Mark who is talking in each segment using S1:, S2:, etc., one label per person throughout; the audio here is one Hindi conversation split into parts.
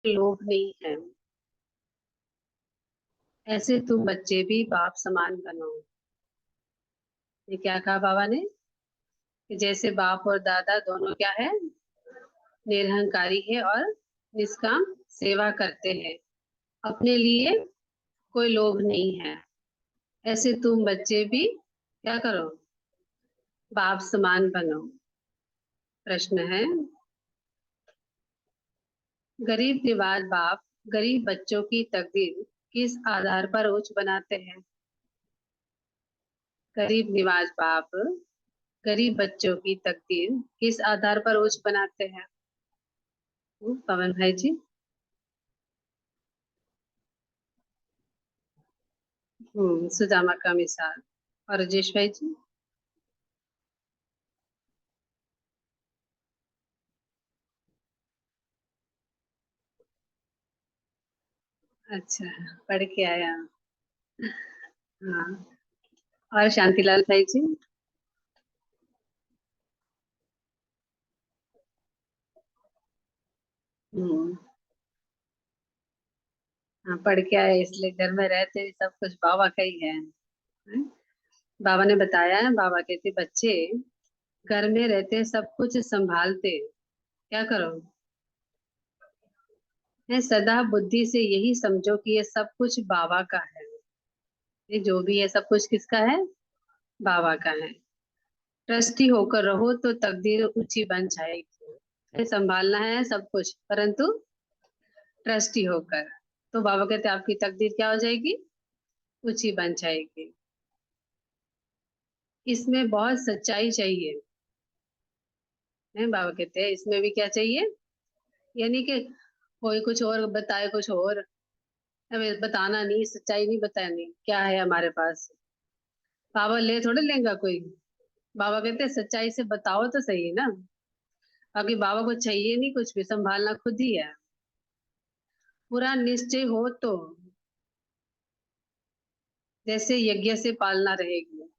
S1: लोभ नहीं है। ऐसे तुम बच्चे भी बाप समान बनो। ये क्या कहा बाबा ने कि जैसे बाप और दादा दोनों क्या है, निरहंकारी है और निष्काम सेवा करते हैं, अपने लिए कोई लोभ नहीं है। ऐसे तुम बच्चे भी क्या करो, बाप समान बनो। प्रश्न है, गरीब निवाज बाप गरीब बच्चों की तकदीर किस आधार पर उच्च बनाते हैं। गरीब निवाज बाप गरीब बच्चों की तकदीर किस आधार पर उच्च बनाते हैं। पवन भाई जी। सुदामा का मिसाल। और राजेश भाई जी। अच्छा, पढ़ के आया। हाँ। और शांतिलाल भाई जी। हम्म। हाँ, पढ़ के आया इसलिए घर में रहते सब कुछ बाबा का ही है। हैं? बाबा ने बताया है, बाबा कहते बच्चे घर में रहते सब कुछ संभालते, क्या करो, है सदा बुद्धि से यही समझो कि ये सब कुछ बाबा का है। ये जो भी है सब कुछ किसका है, बाबा का है। ट्रस्टी होकर रहो तो तकदीर ऊंची बन जाएगी। ये संभालना है सब कुछ परंतु ट्रस्टी होकर, तो बाबा कहते आपकी तकदीर क्या हो जाएगी, ऊंची बन जाएगी। इसमें बहुत सच्चाई चाहिए, है बाबा कहते हैं इसमें भी क्या चाहिए, यानी कि कोई कुछ और बताए कुछ और, हमें बताना नहीं, सच्चाई नहीं बतानी क्या है हमारे पास। बाबा ले थोड़े लेंगा कोई। बाबा कहते हैं सच्चाई से बताओ तो सही ना। बाकी बाबा को चाहिए नहीं कुछ भी, संभालना खुद ही है। पूरा निश्चय हो तो जैसे यज्ञ से पालना रहेगी।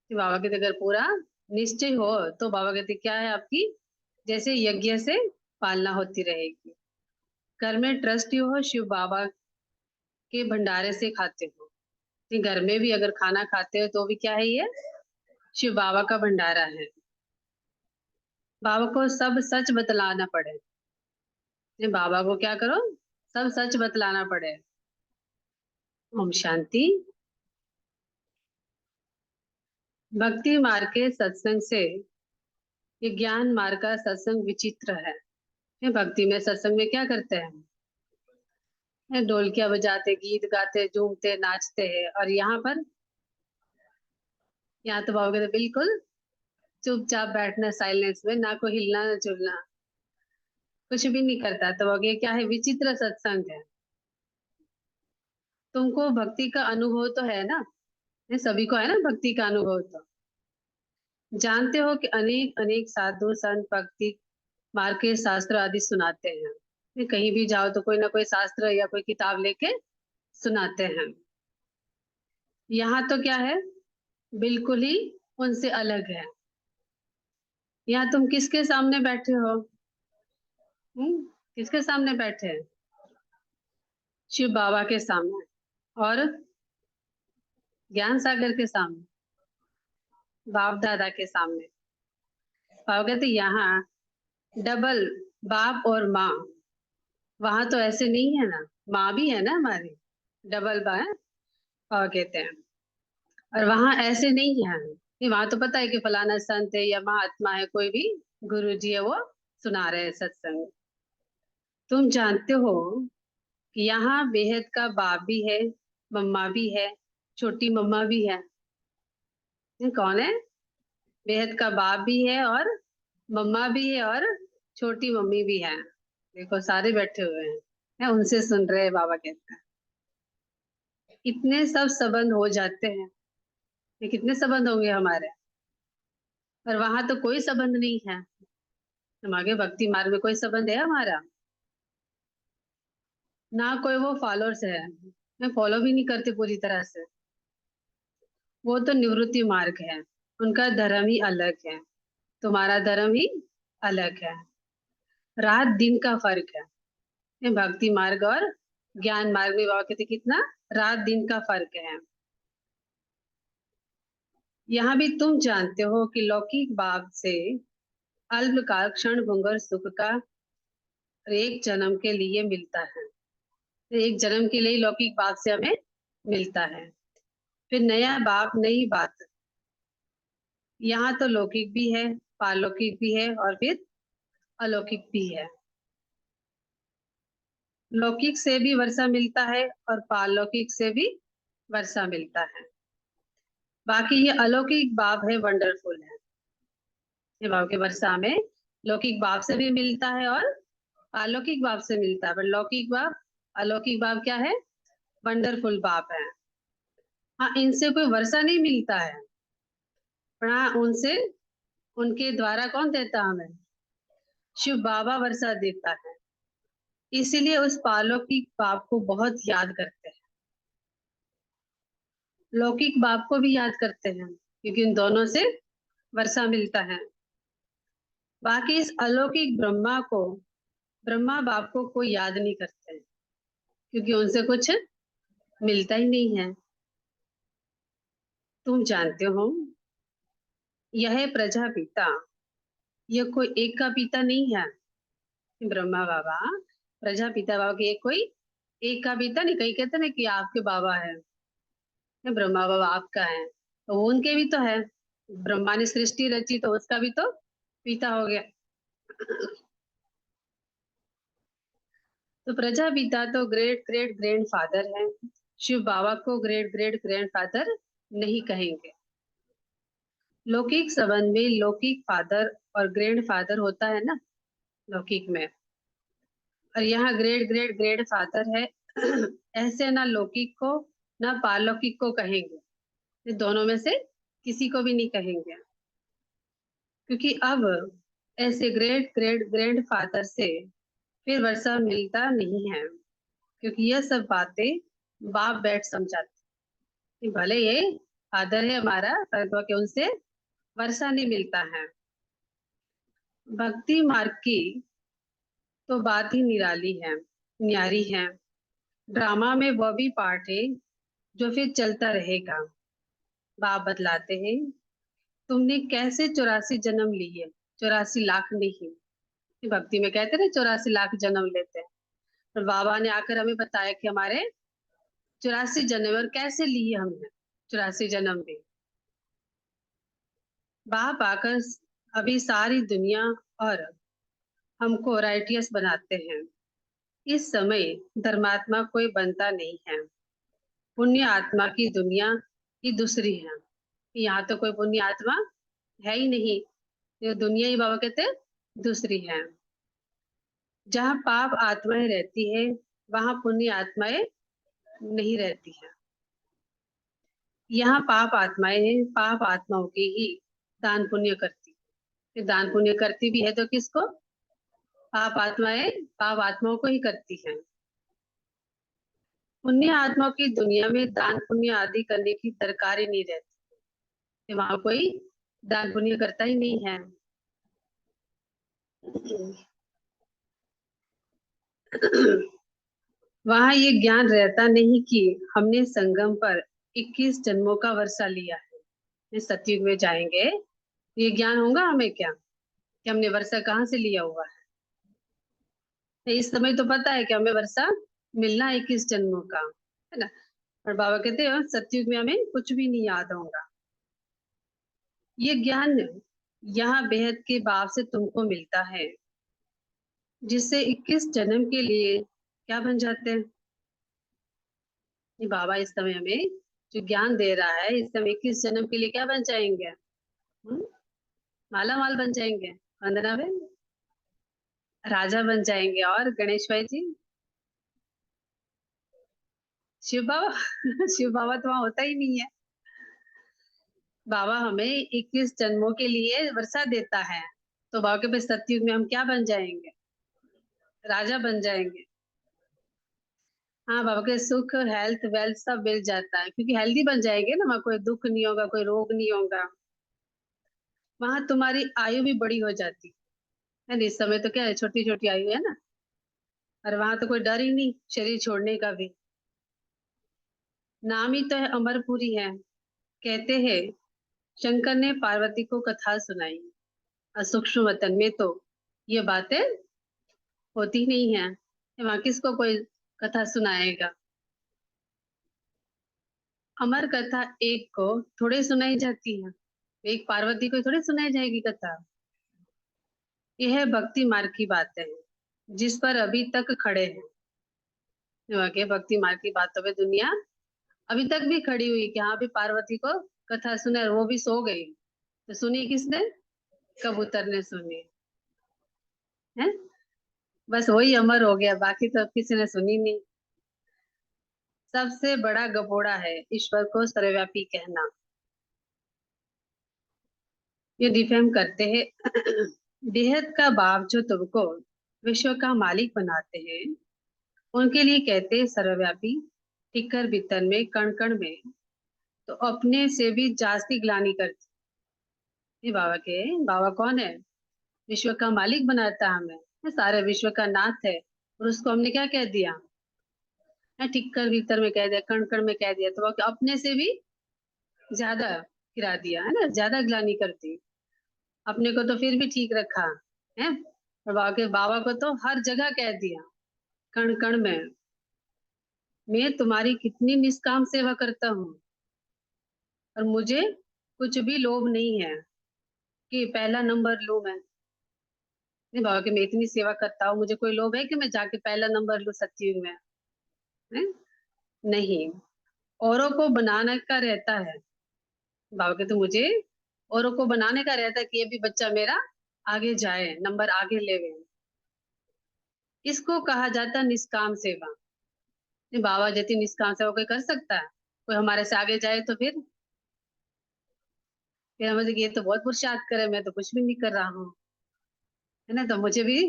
S1: कि बाबा कहते अगर पूरा निश्चय हो तो बाबा कहते क्या है आपकी, जैसे यज्ञ से पालना होती रहेगी। घर में ट्रस्ट हो, शिव बाबा के भंडारे से खाते हो। कि घर में भी अगर खाना खाते हो तो भी क्या है ये, शिव बाबा का भंडारा है। बाबा को सब सच बतलाना पड़े। ये बाबा को क्या करो, सब सच बतलाना पड़े। ओम शांति। भक्ति मार्ग के सत्संग से, ये ज्ञान मार्ग का सत्संग विचित्र है। ये भक्ति में सत्संग में क्या करते हैं, ये ढोलकियां बजाते गीत गाते झूमते नाचते हैं, और यहाँ तो बाबा कहते बिल्कुल चुपचाप बैठना साइलेंस में, ना कोई हिलना ना झुलना, कुछ भी नहीं करता। तो वो ये क्या है, विचित्र सत्संग है। तुमको भक्ति का अनुभव तो है ना, ये सभी को है ना भक्ति का अनुभव तो। जानते हो कि अनेक अनेक साधु संत भक्ति मार्ग के शास्त्र आदि सुनाते हैं। ये कहीं भी जाओ तो कोई ना कोई शास्त्र या कोई किताब लेके सुनाते हैं। यहाँ तो क्या है, बिल्कुल ही उनसे अलग है। यहाँ तुम किसके सामने बैठे हो, किसके सामने बैठे हैं, शिव बाबा के सामने, और ज्ञान सागर के सामने, बाप दादा के सामने। बाबा कहते यहाँ डबल बाप और माँ, वहां तो ऐसे नहीं है ना, माँ भी है ना हमारी, डबल बा है बाबा कहते हैं। और वहां ऐसे नहीं है, नहीं वहां तो पता है कि फलाना संत है या महात्मा है, कोई भी गुरु जी है वो सुना रहे हैं सत्संग। तुम जानते हो कि यहाँ बेहद का बाप भी है, मम्मा भी है, छोटी मम्मा भी है। ये कौन है, बेहद का बाप भी है और मम्मा भी है और छोटी मम्मी भी है। देखो सारे बैठे हुए हैं, उनसे सुन रहे हैं बाबा कहते हैं। इतने सब संबंध हो जाते हैं, ये कितने संबंध होंगे हमारे, और वहां तो कोई संबंध नहीं है। हमारे भक्ति मार्ग में कोई संबंध है हमारा, ना कोई वो फॉलोअर्स है, मैं फॉलो भी नहीं करती पूरी तरह से। वो तो निवृत्ति मार्ग है, उनका धर्म ही अलग है, तुम्हारा धर्म ही अलग है। रात दिन का फर्क है। ये भक्ति मार्ग और ज्ञान मार्ग में बाबा कहते कितना रात दिन का फर्क है। यहाँ भी तुम जानते हो कि लौकिक भाव से अल्पकाल क्षण भंगुर सुख का एक जन्म के लिए मिलता है। एक जन्म के लिए लौकिक भाव से हमें मिलता है। फिर नया भाव नई बात, यहाँ तो लौकिक भी है, पारलौकिक भी है और फिर अलौकिक भी है। लौकिक से भी वर्षा मिलता है और पारलौकिक से भी वर्षा मिलता है। बाकी ये अलौकिक भाव है, वंडरफुल है। ये भाव के वर्षा में लौकिक भाव से भी मिलता है और अलौकिक भाव से मिलता है, पर लौकिक भाव अलौकिक भाव क्या है, वंडरफुल भाव है। हाँ, इनसे कोई वर्षा नहीं मिलता है, पर हाँ उनसे, उनके द्वारा कौन देता हमें, शिव बाबा वर्षा देता है। इसीलिए उस पालौकिक भाव को बहुत याद करते हैं, लौकिक भाव को भी याद करते हैं, क्योंकि इन दोनों से वर्षा मिलता है। बाकी इस अलौकिक ब्रह्मा को, ब्रह्मा भाव को कोई याद नहीं करते हैं, क्योंकि उनसे कुछ मिलता ही नहीं है। तुम जानते हो यह है प्रजापिता, यह कोई एक का पिता नहीं है। ब्रह्मा बाबा प्रजापिता बाबा के कोई एक का पिता नहीं, कहीं कहते ना कि आपके बाबा है, ब्रह्मा बाबा आपका है, तो वो उनके भी तो है। ब्रह्मा ने सृष्टि रची तो उसका भी तो पिता हो गया। तो प्रजापिता तो ग्रेट ग्रेट ग्रैंड फादर है, शिव बाबा को ग्रेट ग्रेट ग्रैंड फादर नहीं कहेंगे। लौकिक संबंध में लौकिक फादर और ग्रैंड फादर होता है ना, लौकिक में, और यहाँ ग्रेट ग्रेट ग्रेट फादर है। ऐसे ना लौकिक को ना पारलौकिक को कहेंगे, ये दोनों में से किसी को भी नहीं कहेंगे, क्योंकि अब ऐसे ग्रेट ग्रेट ग्रैंड फादर से फिर वर्षा मिलता नहीं है, क्योंकि यह सब बातें बाप बैठ समझाते कि भले ये फादर है हमारा, पर के उनसे वर्षा नहीं मिलता है। भक्ति मार्ग की तो बात ही निराली है, न्यारी है। ड्रामा में वह भी पार्ट है जो फिर चलता रहेगा। बाप बतलाते हैं, तुमने कैसे 84 जन्म लिए, 84 लाख नहीं। भक्ति में कहते हैं 84 लाख जन्म लेते हैं, पर बाबा ने आकर हमें बताया कि हमारे 84 जन्म, और कैसे लिए हमने 84 जन्म भी। बाप आकर अभी सारी दुनिया और हमको राइटियस बनाते हैं। इस समय धर्मात्मा कोई बनता नहीं है, पुण्य आत्मा की दुनिया ही दूसरी है। यहाँ तो कोई पुण्य आत्मा है ही नहीं, ये दुनिया ही बाबा कहते हैं दूसरी है। जहाँ पाप आत्माएं रहती है वहां पुण्य आत्माएं नहीं रहती है। यहाँ पाप आत्माएं हैं, पाप आत्माओं की ही दान पुण्य करती है। दान पुण्य करती भी है तो किसको, पाप आत्माएं पाप आत्माओं को ही करती हैं। पुण्य आत्माओं की दुनिया में दान पुण्य आदि करने की दरकार ही नहीं रहती, वहां कोई दान पुण्य करता ही नहीं है। वहां ये ज्ञान रहता नहीं कि हमने संगम पर 21 जन्मों का वर्षा लिया है। इस सतयुग में जाएंगे ये ज्ञान होगा हमें क्या, कि हमने वर्षा कहाँ से लिया हुआ है। इस समय तो पता है कि हमें वर्षा मिलना है 21 जन्मों का, है ना। और बाबा कहते हैं सतयुग में हमें कुछ भी नहीं याद होगा। ये ज्ञान यहाँ बेहद के भाव से तुमको मिलता है, जिससे 21 जन्म के लिए क्या बन जाते हैं। ये बाबा इस समय हमें जो ज्ञान दे रहा है, इस समय 21 जन्म के लिए क्या बन जाएंगे, माला माल बन जाएंगे, वंदना बहन राजा बन जाएंगे, और गणेश भाई जी शिव बाबा। शिव बाबा तो वहां होता ही नहीं है। बाबा हमें 21 जन्मों के लिए वर्षा देता है, तो बाबा के पे सतयुग में हम क्या बन जाएंगे, राजा बन जाएंगे। हाँ, बाबा के सुख हेल्थ वेल्थ सब मिल जाता है, क्योंकि हेल्दी बन जाएंगे ना, वहां कोई दुख नहीं होगा, कोई रोग नहीं होगा। वहां तुम्हारी आयु भी बड़ी हो जाती है ना। इस समय तो क्या है, छोटी छोटी आयु है ना। और वहां तो कोई डर ही नहीं शरीर छोड़ने का भी। नाम ही तो है अमरपुरी है। कहते हैं शंकर ने पार्वती को कथा सुनाई, और सूक्ष्म वतन में तो ये बातें होती नहीं है। वहां किसको कोई कथा सुनाएगा। अमर कथा एक को थोड़े सुनाई जाती है, एक पार्वती को थोड़े सुनाई जाएगी कथा। यह भक्ति मार्ग की बात है जिस पर अभी तक खड़े हैं। के भक्ति मार्ग की बातों पे दुनिया अभी तक भी खड़ी हुई कि हाँ भी पार्वती को कथा सुने, और वो भी सो गई तो सुनी किसने? कबूतर ने सुनी है। बस वही अमर हो गया, बाकी तो किसी ने सुनी नहीं। सबसे बड़ा गपोड़ा है ईश्वर को सर्वव्यापी कहना। ये डिफेम करते हैं बेहद का बाप जो तुमको विश्व का मालिक बनाते हैं, उनके लिए कहते हैं सर्वव्यापी। टिकर बितन में कण कण में तो अपने से भी जास्ती ग्लानी करते। ये बाबा के, बाबा कौन है? विश्व का मालिक बनाता है हमें, ये सारे विश्व का नाथ है, और उसको हमने क्या कह दिया है? टिक्कर भीतर में कह दिया, कण कण में कह दिया, तो वो अपने से भी ज्यादा गिरा दिया है ना, ज्यादा ग्लानी कर दी। अपने को तो फिर भी ठीक रखा है, और बाबा को तो हर जगह कह दिया, कण कण में। मैं तुम्हारी कितनी निष्काम सेवा करता हूँ, और मुझे कुछ भी लोभ नहीं है कि पहला नंबर लूं मैं। नहीं बाबा कि मैं इतनी सेवा करता हूँ, मुझे कोई लोभ है कि मैं जाके पहला नंबर लूं सत्युग में? है? नहीं। औरों को बनाने का रहता है। बाबा के तो मुझे औरों को बनाने का रहता है कि ये भी बच्चा मेरा आगे जाए, नंबर आगे लेवे। इसको कहा जाता है निष्काम सेवा। नहीं बाबा जैसी निष्काम सेवा कोई कर सकता है? कोई हमारे से आगे जाए तो फिर मुझे ये तो बहुत पुरुषार्थ करे, मैं तो कुछ भी नहीं कर रहा हूँ, है ना, तो मुझे भी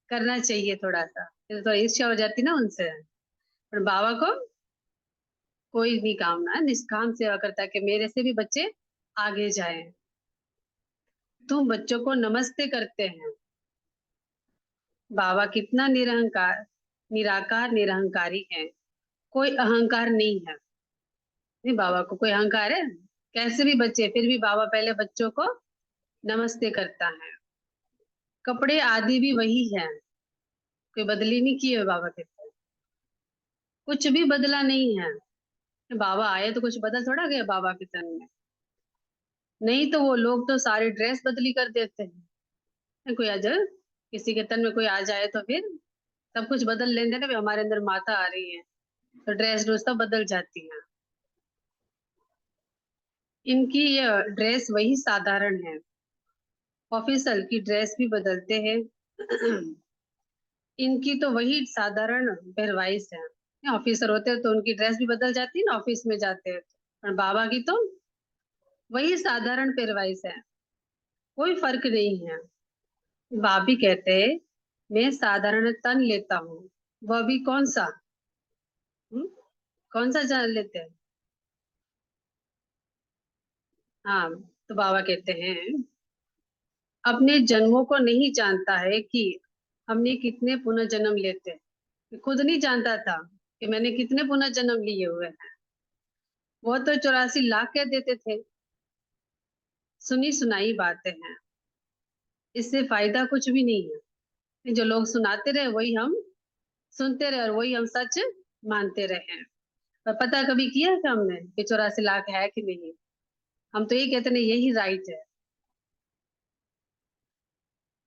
S1: करना चाहिए थोड़ा सा, फिर तो ईर्ष्या हो जाती ना उनसे। पर बाबा को कोई नहीं कामना है, निष्काम सेवा करता है कि मेरे से भी बच्चे आगे जाएं। तुम बच्चों को नमस्ते करते हैं। बाबा कितना निरहंकार, निराकार निरहंकारी है, कोई अहंकार नहीं है। नहीं बाबा को कोई अहंकार है? कैसे भी बच्चे, फिर भी बाबा पहले बच्चों को नमस्ते करता है। कपड़े आदि भी वही है, कोई बदली नहीं की है बाबा के पास, कुछ भी बदला नहीं है। बाबा आए तो कुछ बदल थोड़ा गया बाबा के तन में। नहीं तो वो लोग तो सारे ड्रेस बदली कर देते हैं। कोई आज किसी के तन में कोई आ जाए तो फिर सब कुछ बदल लेते हैं ना, भी हमारे अंदर माता आ रही है तो ड्रेस ड्रेस सब बदल जाती है। इनकी ये ड्रेस वही साधारण है, ऑफिसर की ड्रेस भी बदलते हैं इनकी तो वही साधारण पहरवाइश है। ऑफिसर होते हैं तो उनकी ड्रेस भी बदल जाती है ना, ऑफिस में जाते हैं और बाबा की तो वही साधारण पहरवाइश है, कोई फर्क नहीं है। भाभी कहते हैं मैं साधारण तन लेता हूँ, वह भी कौन सा? हुँ? कौन सा जान लेते हैं? हाँ, तो बाबा कहते हैं अपने जन्मों को नहीं जानता है कि हमने कितने पुनर्जन्म लेते हैं। खुद नहीं जानता था कि मैंने कितने पुनर्जन्म लिए हुए हैं। वो तो 84 लाख कह देते थे। सुनी सुनाई बातें हैं, इससे फायदा कुछ भी नहीं है। जो लोग सुनाते रहे वही हम सुनते रहे, और वही हम सच मानते रहे। पर पता कभी किया है हमने कि 84 लाख है कि नहीं? हम तो ये कहते नहीं यही राइट है।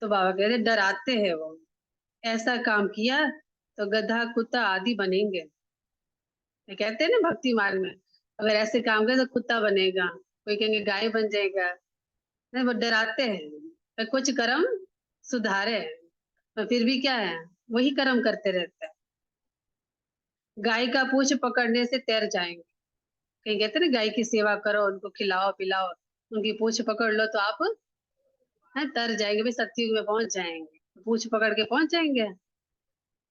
S1: तो बाबा कह रहे डराते हैं वो, ऐसा काम किया तो गधा कुत्ता आदि बनेंगे। ये कहते हैं ना भक्ति मार्ग में, अगर ऐसे काम करे तो कुत्ता बनेगा, कोई कहेंगे गाय बन जाएगा। नहीं वो डराते हैं, पर कुछ कर्म सुधारे, पर फिर भी क्या है, वही कर्म करते रहते हैं। गाय का पूंछ पकड़ने से तैर जाएंगे। कहीं कहते हैं ना गाय की सेवा करो, उनको खिलाओ पिलाओ, उनकी पूंछ पकड़ लो तो आप हैं तर जाएंगे, भी सत्युग में पहुंच जाएंगे, पूंछ पकड़ के पहुंच जाएंगे।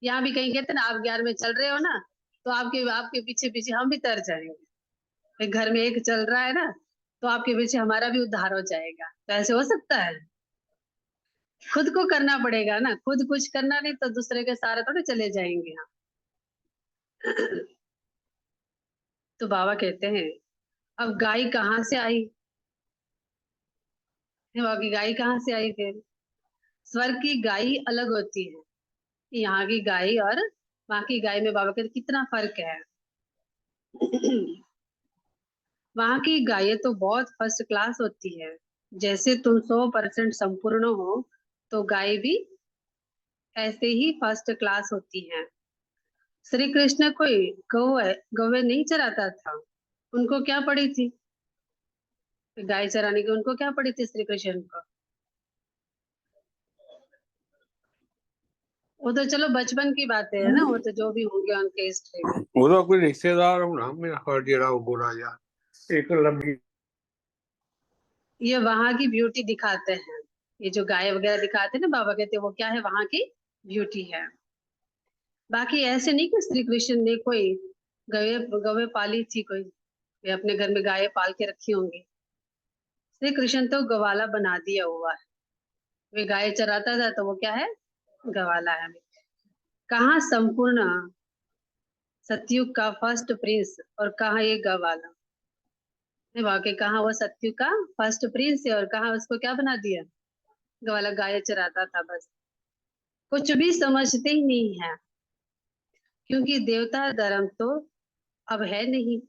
S1: यहाँ भी कहीं कहते हैं ना आप ज्ञान में चल रहे हो ना, तो आपके आपके पीछे पीछे हम भी तर जाएंगे। एक घर में एक चल रहा है ना, तो आपके पीछे हमारा भी उद्धार हो जाएगा। तो ऐसे हो सकता है? खुद को करना पड़ेगा ना, खुद कुछ करना नहीं तो दूसरे के सहारे थोड़े चले जाएंगे हम। तो बाबा कहते हैं, अब गाय कहाँ से आई? बाबा की गाय कहाँ से आई फिर? स्वर्ग की गाय अलग होती है, यहाँ की गाय और वहां की गाय में बाबा कहते कितना फर्क है। वहां की गायें तो बहुत फर्स्ट क्लास होती है। जैसे तुम 100% संपूर्ण हो, तो गाय भी ऐसे ही फर्स्ट क्लास होती है। श्री कृष्ण कोई गौवे नहीं चराता था। उनको क्या पड़ी थी गाय चराने की? उनको क्या पड़ी थी श्री कृष्ण को? वो तो चलो बचपन की बातें है ना, वो तो जो भी होंगे उनके हिस्ट्री में।
S2: ਉਹਦਾ ਕੋਈ ਰਿਸ਼ਤੇਦਾਰ ਹੋਣਾ ਮੇਰਾ ਖਿਆਲ ਜਿਹੜਾ ਉਹ ਗੋਰਾ ਜਿਹਾ ਇੱਕ ਲੰਬੀ।
S1: ये वहां की ब्यूटी दिखाते हैं। ये जो गाय वगैरह दिखाते हैं ना, बाबा कहते हैं वो क्या है, वहां की ब्यूटी है। बाकी ऐसे नहीं कि श्री कृष्ण ने कोई गवे गवे पाली थी कोई, वे अपने घर में गाय पाल के रखी होंगी। श्री कृष्ण तो गवाला बना दिया हुआ है। वे गाय चराता था तो वो क्या है, गवाला है। कहाँ संपूर्ण सतयुग का फर्स्ट प्रिंस, और कहाँ ये गवाला? नहीं, वाकई कहाँ वो सतयुग का फर्स्ट प्रिंस है और कहाँ उसको क्या बना दिया, गवाला, गाय चराता था बस। कुछ भी समझते ही नहीं है, क्योंकि देवता धर्म तो अब है नहीं।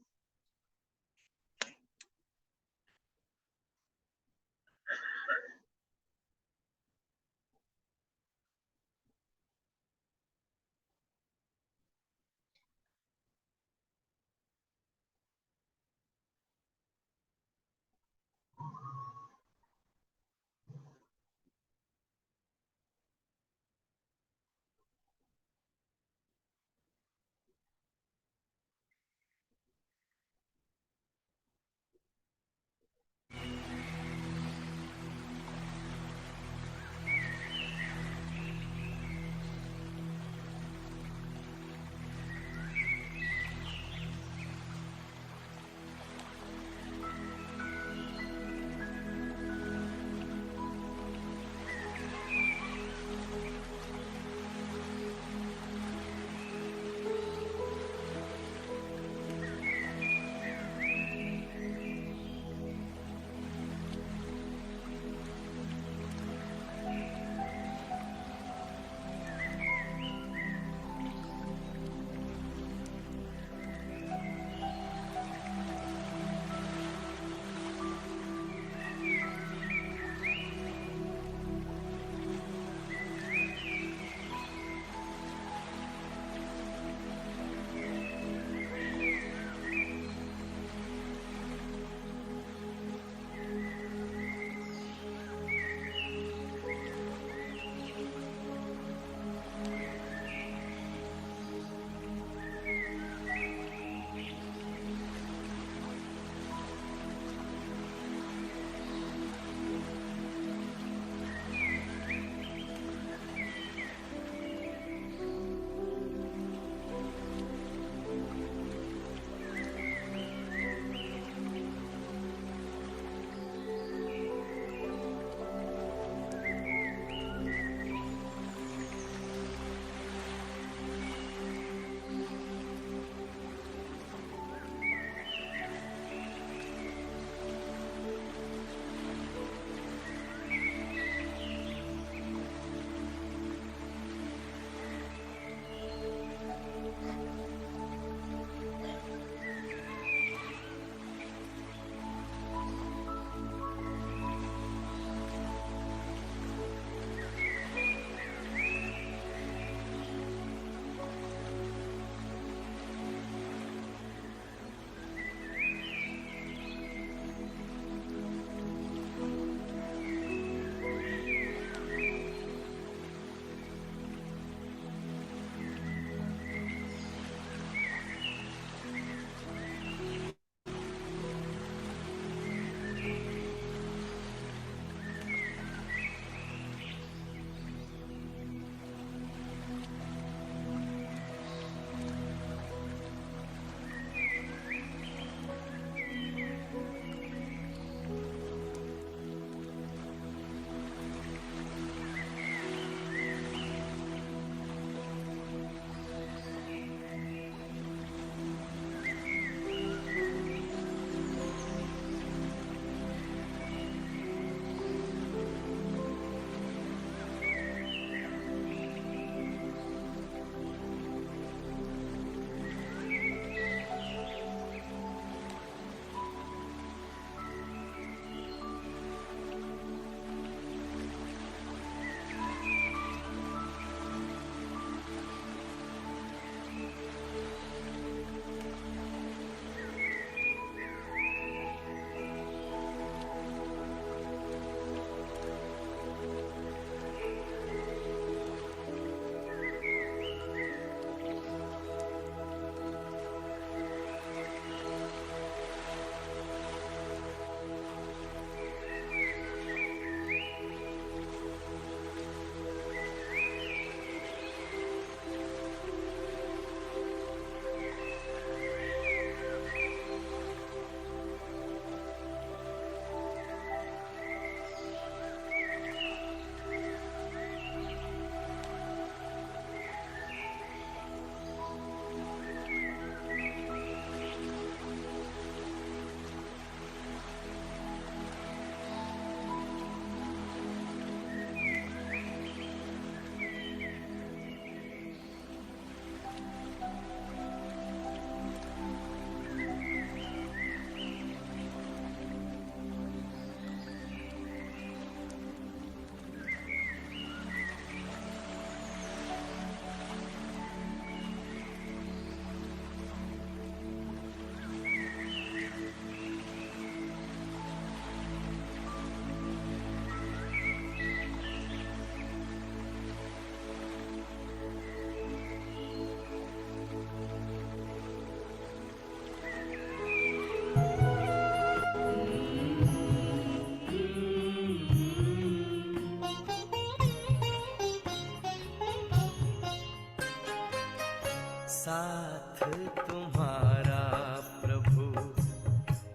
S3: साथ तुम्हारा प्रभु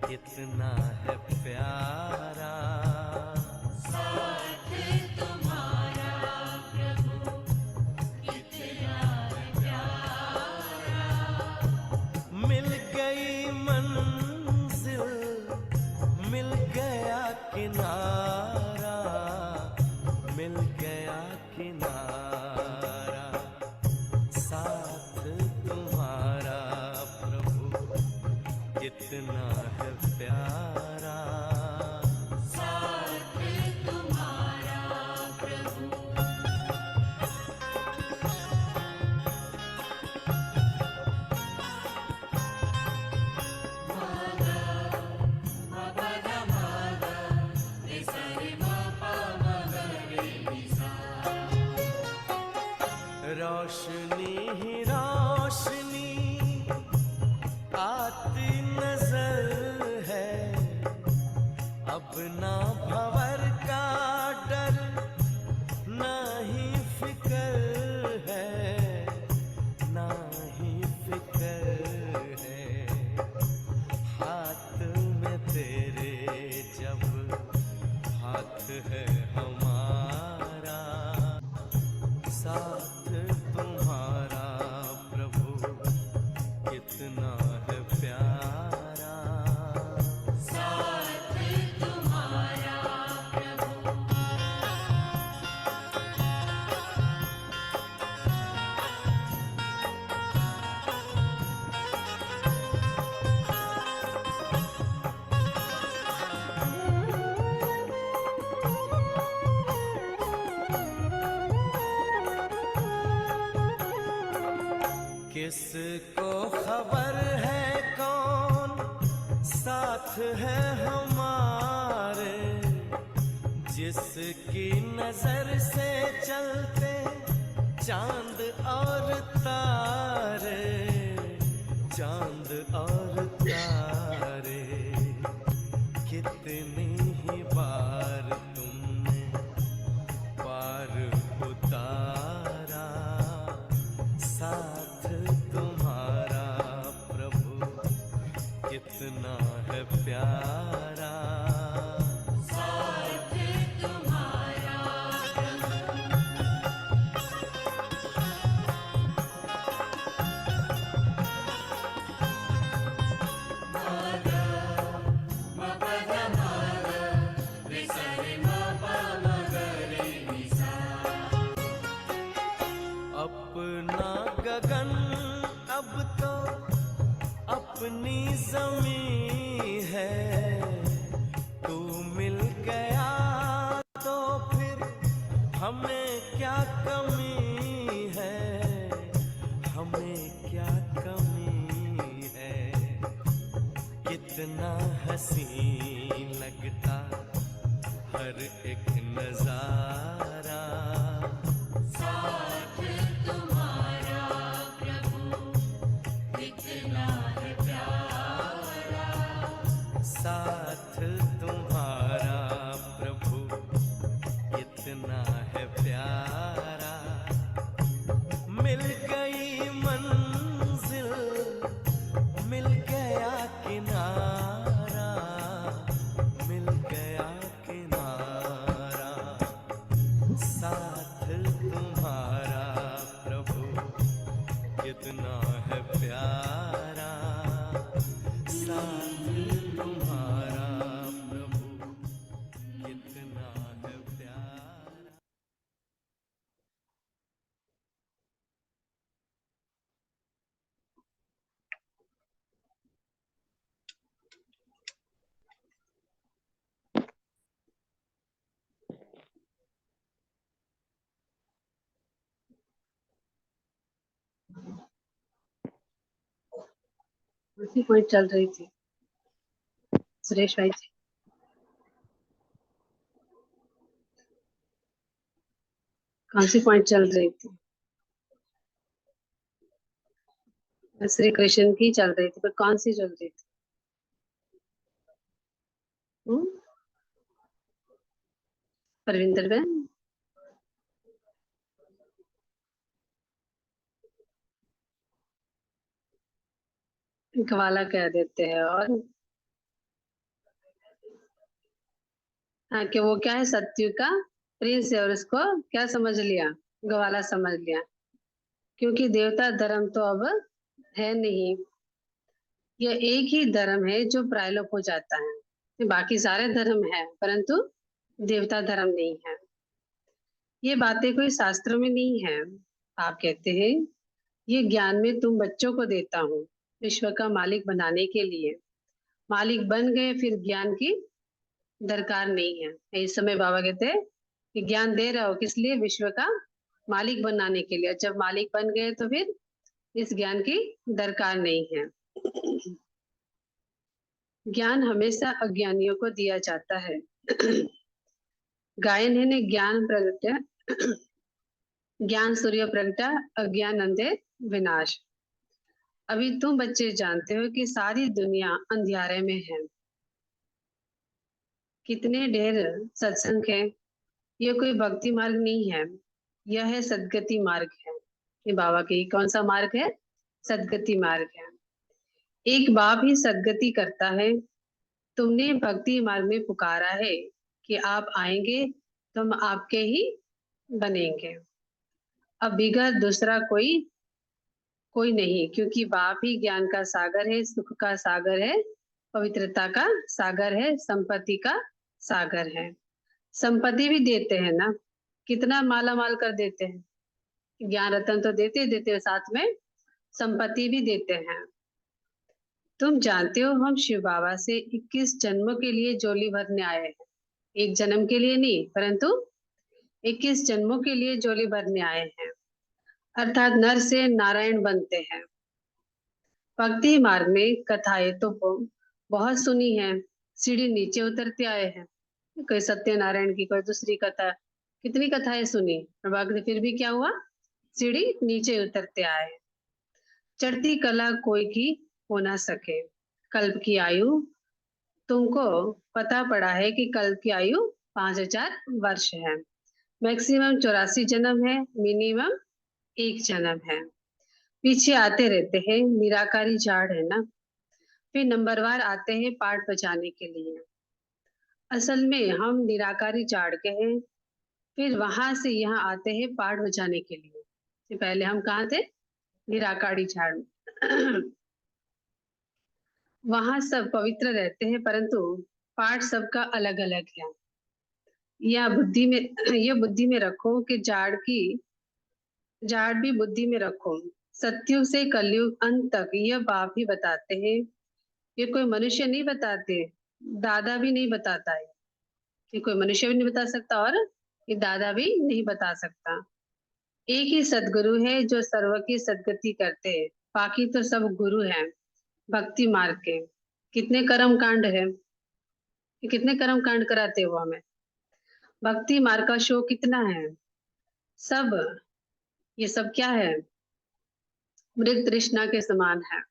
S3: कितना है प्यारा,
S4: साथ तुम्हारा प्रभु कितना है प्यारा।
S3: मिल गई मंजिल, मिल गया किनारा, मिल गया किनारा, साथ तुम्हारा प्रभु कितना है प्यारा,
S4: साथ तुम्हारा प्रभु।
S3: रोशनी ही रोशनी आती नजर है, अब ना भंवर का डर, ना ही फिकर है, ना ही फिकर है, हाथ में तेरे जब हाथ है हमारा, साथ तुम्हारा प्रभु कितना है प्यारा,
S4: साथ तुम्हारा प्रभु।
S3: किसको खबर है कौन साथ है हमारे, जिसकी नजर से चलते चांद और तारे, चांद और तारे, कितनी ही बार तुमने पार उतारा, साथ तुम्हारा प्रभु कितना है प्यारा,
S4: साथ तुम्हारा
S3: अपना गगन अब तो अपनी जमीन है, तू मिल गया तो फिर हमें क्या कमी है, हमें क्या कमी है, कितना हसीन लगता हर एक नजारा,
S4: साथ तुम्हारा प्रभु कितना है प्यारा,
S3: साथ तुम्हारा प्रभु कितना है प्यारा, मिल गई मंजिल, मिल गया किनारा, मिल गया किनारा, साथ तुम्हारा प्रभु कितना है प्यारा, साथ तुम्हारा प्रभु कितना है प्यारा।
S1: उसी पॉइंट चल रही थी सुरेश भाई जी। कौन सी पॉइंट चल रही थी? श्री कृष्ण की चल रही थी, पर कौन सी चल रही थी? परविंदर बहन, ग्वाला कह देते हैं। और हाँ, कि वो क्या है, सत्यु का प्रिंस है और उसको क्या समझ लिया, ग्वाला समझ लिया, क्योंकि देवता धर्म तो अब है नहीं। यह एक ही धर्म है जो प्रायलोप हो जाता है, बाकी सारे धर्म है परंतु देवता धर्म नहीं है। ये बातें कोई शास्त्रों में नहीं है। आप कहते हैं ये ज्ञान में तुम बच्चों को देता हूँ विश्व का मालिक बनाने के लिए। मालिक बन गए फिर ज्ञान की दरकार नहीं है। इस समय बाबा कहते हैं कि ज्ञान दे रहा हो किस लिए, विश्व का मालिक बनाने के लिए। जब मालिक बन गए तो फिर इस ज्ञान की दरकार नहीं है। ज्ञान हमेशा अज्ञानियों को दिया जाता है। गायन है ने ज्ञान प्रगट ज्ञान सूर्य प्रगटा अज्ञान अंधे विनाश। अभी तुम बच्चे जानते हो कि सारी दुनिया अंधियारे में है। कितने ढेर सत्संग है। ये कोई भक्ति मार्ग नहीं है, यह है सदगति मार्ग है। ये बाबा की कौन सा मार्ग है, सदगति मार्ग है। एक बाप ही सदगति करता है। तुमने भक्ति मार्ग में पुकारा है कि आप आएंगे तो हम आपके ही बनेंगे। अब बिगड़ दूसरा कोई कोई नहीं, क्योंकि बाप ही ज्ञान का सागर है, सुख का सागर है, पवित्रता का सागर है, संपत्ति का सागर है। संपत्ति भी देते हैं ना, कितना माला माल कर देते हैं। ज्ञान रतन तो देते देते हैं, साथ में संपत्ति भी देते हैं। तुम जानते हो हम शिव बाबा से 21 जन्मों के लिए झोली भरने आए हैं। एक जन्म के लिए नहीं परंतु 21 जन्मों के लिए झोली भरने आए हैं। अर्थात नर से नारायण बनते हैं। भक्ति मार्ग में कथाएं तो बहुत सुनी है। सीढ़ी नीचे उतरते आए हैं। कोई सत्यनारायण की, कोई दूसरी कथा, कितनी कथाएं सुनी, और फिर भी क्या हुआ, सीढ़ी नीचे उतरते आए। चढ़ती कला कोई की हो ना सके। कल्प की आयु, तुमको पता पड़ा है कि कल्प की आयु 5000 वर्ष है। मैक्सिमम 84 जन्म है, मिनिमम 1 जन्म है। पीछे आते रहते हैं, निराकारी झाड़ है ना। फिर नंबरवार आते हैं पाठ बजाने के लिए। असल में हम निराकारी झाड़ के हैं, फिर वहां से यहाँ आते हैं पाठ बजाने के लिए। तो पहले हम कहाँ थे, निराकारी झाड़ में। वहां सब पवित्र रहते हैं परंतु पाठ सबका अलग अलग है। यह बुद्धि में यह बुद्धि में रखो कि झाड़ भी बुद्धि में रखो। सत्युग से कलयुग अंत तक यह बाप ही बताते हैं। ये कोई मनुष्य नहीं बताते, दादा भी नहीं बताता है। ये कोई मनुष्य भी नहीं बता सकता और ये दादा भी नहीं बता सकता। एक ही सदगुरु है जो सर्व की सदगति करते हैं, बाकी तो सब गुरु हैं भक्ति मार्ग के। कितने कर्म कांड है, कितने कर्म कांड कराते हो हमें। भक्ति मार्ग का शो कितना है। सब ये सब क्या है, मृग तृष्णा के समान है।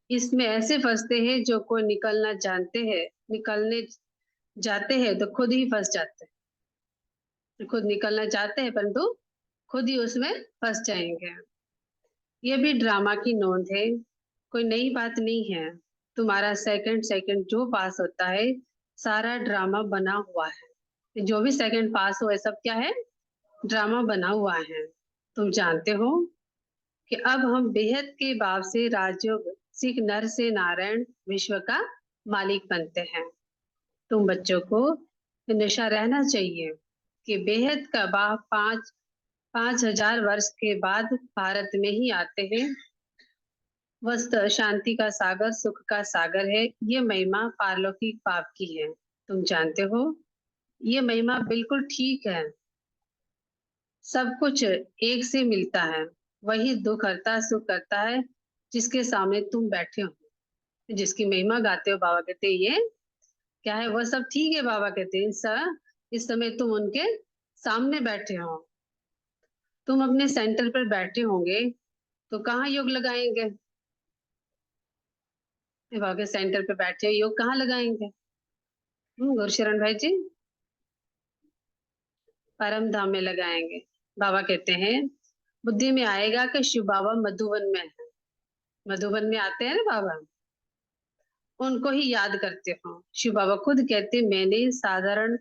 S1: इसमें ऐसे फंसते हैं जो कोई निकलना जानते हैं, निकलने जाते हैं तो खुद ही फंस जाते हैं। खुद निकलना चाहते हैं परंतु खुद ही उसमें फंस जाएंगे। ये भी ड्रामा की नोंद है, कोई नई बात नहीं है। तुम्हारा सेकंड सेकंड जो पास होता है सारा ड्रामा बना हुआ है। जो भी सेकंड पास हुआ है सब क्या है, ड्रामा बना हुआ है। तुम जानते हो कि अब हम बेहद के बाप से राजयोग सीख नर से नारायण विश्व का मालिक बनते हैं। तुम बच्चों को नशा रहना चाहिए कि बेहद का बाप 5000 वर्ष के बाद भारत में ही आते हैं। वस्तु शांति का सागर, सुख का सागर है। ये महिमा पारलौकिक पाप की है। तुम जानते हो ये महिमा बिल्कुल ठीक है। सब कुछ एक से मिलता है, वही दुख करता सुख करता है जिसके सामने तुम बैठे हो, जिसकी महिमा गाते हो। बाबा कहते हैं ये क्या है, वह सब ठीक है। बाबा कहते हैं इस समय तुम उनके सामने बैठे हो। तुम अपने सेंटर पर बैठे होंगे तो कहाँ योग लगाएंगे। बाबा के सेंटर पे बैठे योग कहाँ लगाएंगे। गुरशरण भाई जी, परम धाम में लगाएंगे। बाबा कहते हैं बुद्धि में आएगा कि शिव बाबा मधुवन में है। मधुबन में आते हैं ना बाबा, उनको ही याद करते हो। शिव बाबा खुद कहते, मैंने साधारण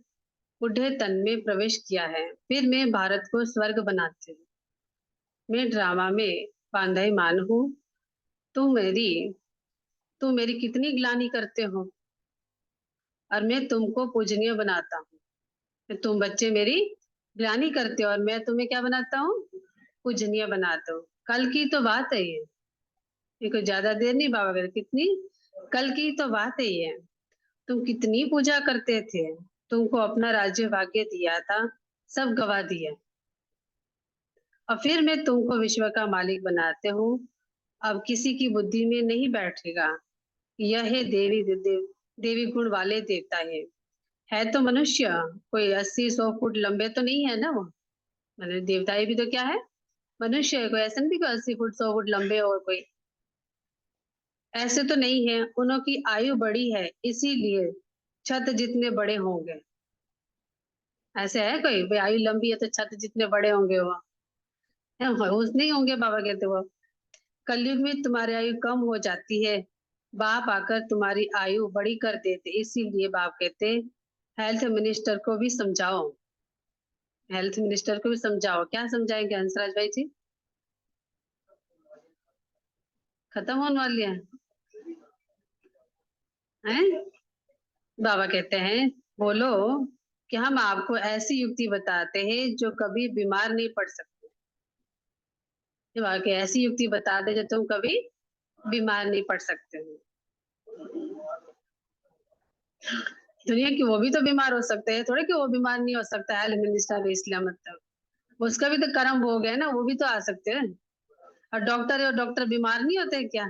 S1: बूढ़े तन में प्रवेश किया है, फिर मैं भारत को स्वर्ग बनाती हूँ। मैं ड्रामा में बांधाईमान हूँ। तुम मेरी तुम मेरी कितनी ग्लानि करते हो, और मैं तुमको पूजनीय बनाता हूँ। तुम बच्चे मेरी ग्लानि करते हो और मैं तुम्हें क्या बनाता हूँ, पूजनीय बनाता हूँ। कल की तो बात है ये कोई ज्यादा देर नहीं बाबा कहते, कितनी कल की तो बात है ये। तुम कितनी पूजा करते थे, तुमको अपना राज्य भाग्य दिया था, सब गवा दिया, और फिर मैं तुमको विश्व का मालिक बनाते हूँ। अब किसी की बुद्धि में नहीं बैठेगा, यह है देवी गुण वाले देवता है तो मनुष्य, कोई 80-100 फुट लंबे तो नहीं है ना वो, मतलब देवता ये भी तो क्या है, मनुष्य है। कोई ऐसा नहीं कोई 80 फुट 100 फुट लंबे और कोई ऐसे तो नहीं है। उनकी आयु बड़ी है, इसीलिए छत जितने बड़े होंगे। ऐसे है कोई भाई आयु लंबी है तो छत जितने बड़े होंगे वो, उस नहीं होंगे बाबा कहते वो। कलयुग में तुम्हारी आयु कम हो जाती है, बाप आकर तुम्हारी आयु बड़ी कर देते, इसीलिए बाप कहते हेल्थ मिनिस्टर को भी समझाओ। हेल्थ मिनिस्टर को भी समझाओ। क्या समझाएंगे हंसराज भाई जी, खत्म होने वाली है? बाबा कहते हैं बोलो कि हम आपको ऐसी युक्ति बताते हैं जो कभी बीमार नहीं पड़ सकते। बाबा के ऐसी युक्ति बता दे जो तुम कभी बीमार नहीं पड़ सकते हो। दुनिया की वो भी तो बीमार हो सकते हैं, थोड़े कि वो बीमार नहीं हो सकता है मिनिस्टर, इसलिए मतलब उसका भी तो कर्म भोग है ना, वो भी तो आ सकते हैं। और डॉक्टर बीमार नहीं होते क्या?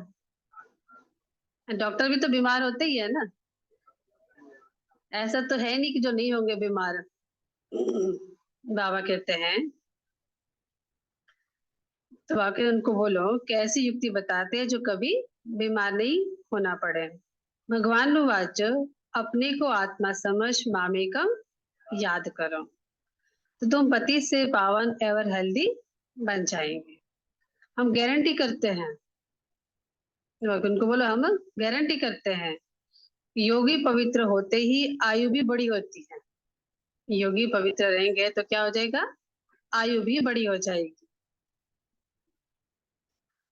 S1: डॉक्टर भी तो बीमार होते ही है ना, ऐसा तो है नहीं कि जो नहीं होंगे बीमार। बाबा कहते हैं तो वाकई उनको बोलो कि ऐसी युक्ति बताते हैं जो कभी बीमार नहीं होना पड़े। भगवान वाच अपने को आत्मा समझ मामेकम याद करो, तो तुम पति से पावन एवर हेल्दी बन जाएंगे। हम गारंटी करते हैं, उनको बोलो हम गारंटी करते हैं, योगी पवित्र होते ही आयु भी बड़ी होती है। योगी पवित्र रहेंगे तो क्या हो जाएगा, आयु भी बड़ी हो जाएगी।